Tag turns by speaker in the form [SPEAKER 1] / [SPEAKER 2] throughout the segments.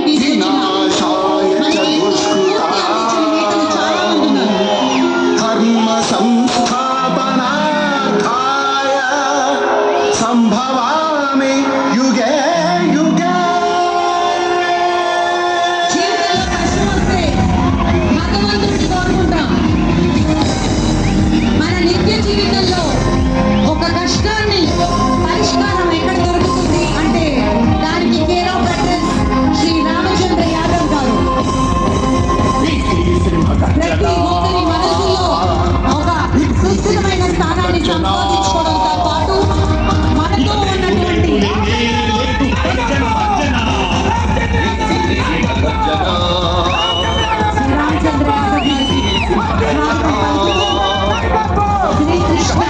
[SPEAKER 1] వినాశాయ చ దుష్కృతాం కర్మ సంస్థాపనార్థాయ సంభవామి యుగే యుగే.
[SPEAKER 2] మన నిత్య జీవితంలో ఒక కష్టాన్ని పరిష్కారం ఎక్కడ దొరుకుతుంది అంటే దానికి care of address Shri Ramachandra Yadav గారు. ప్రతి ఒక్కరి మనసులో ఒక సుస్థిరమైన స్థానాన్ని సంపాదించుకోవడంతో పాటు మనతో ఉన్నటువంటి రామచంద్ర యాదవ్ గారికి శ్రీకృష్ణ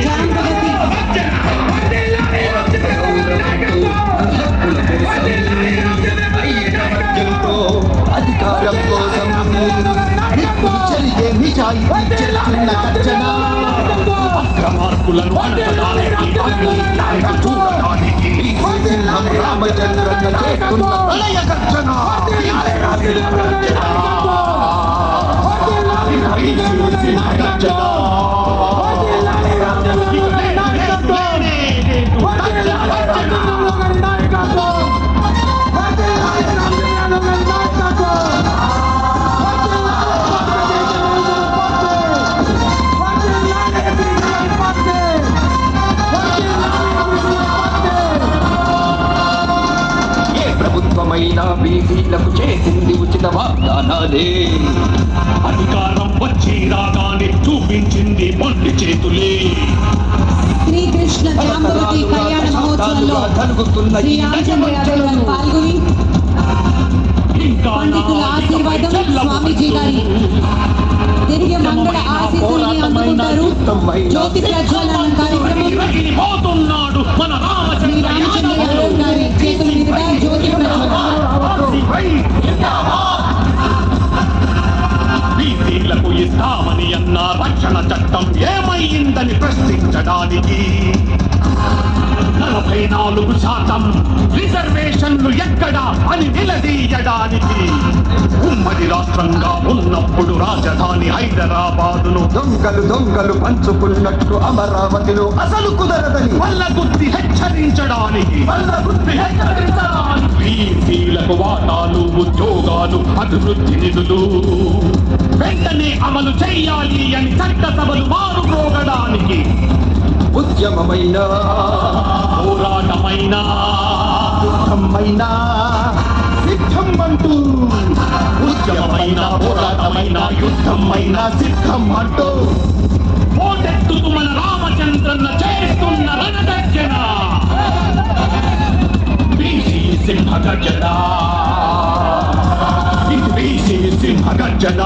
[SPEAKER 2] జాంబవతి
[SPEAKER 1] అధికారం కోసం చెల్లి నిజాయితీ చెల్లిన గర్జన
[SPEAKER 3] అక్రమార్కులను అణచడానికి
[SPEAKER 1] సింహం రామచంద్రన్న చేస్తున్న ప్రళయ గర్జన. ఏ ప్రభుత్వమైనా బీసీలకు చేసింది ఉచిత వాగ్దానాలే.
[SPEAKER 3] అధికారం వచ్చి రాగానే చూపించింది మొండి చేతులే.
[SPEAKER 2] శ్రీకృష్ణ జాంబవతి కళ్యాణ మహోత్సవంలో శ్రీ రామచంద్ర యాదవ్ గారు పాల్గొని పండితుల ఆశీర్వాదం స్వామీజీ గారి తిరిగి మంగళ ఆశీస్సుల్ని అందుకుంటారు. జ్యోతి ప్రజ్వలన కార్యక్రమం
[SPEAKER 3] పోతున్నాడు మన
[SPEAKER 2] శ్రీ రామచంద్ర యాదవ్ గారి చేతుల మీదుగా జ్యోతి ప్రజ్వలన.
[SPEAKER 3] బీసీలకు ఇస్తామని అన్న రక్షణ చట్టం ఏమైందని ప్రశ్నించడానికి 44% రిజర్వేషన్లు ఎక్కడా అని నిలదీయడానికి ఉమ్మడి రాష్ట్రంగా ఉన్నప్పుడు రాజధాని హైదరాబాదును
[SPEAKER 1] దొంగలు పంచుకున్నట్టు అమరావతిలో అసలు కుదరదని
[SPEAKER 3] వల్లగుత్తి హెచ్చరించడానికి బీసీలకు వాటాలు ఉద్యోగాలు అభివృద్ధి నిధులు వెంటనే అమలు చెయ్యాలి అని చట్టసభలు మారుమోగడానికి
[SPEAKER 1] ఉద్యమమైన
[SPEAKER 3] పోరాటమైన
[SPEAKER 1] యుద్ధమైనా సిద్ధం అంటూ
[SPEAKER 3] ఉద్యమమైన పోరాటమైన
[SPEAKER 1] యుద్ధమైన సిద్ధం అంటూ
[SPEAKER 3] పోటెత్తుతూ మన రామచంద్రన్న చేస్తున్న రణగర్జన బీసీ సింహ గర్జన. ఇది బీసీ సింహ గర్జన.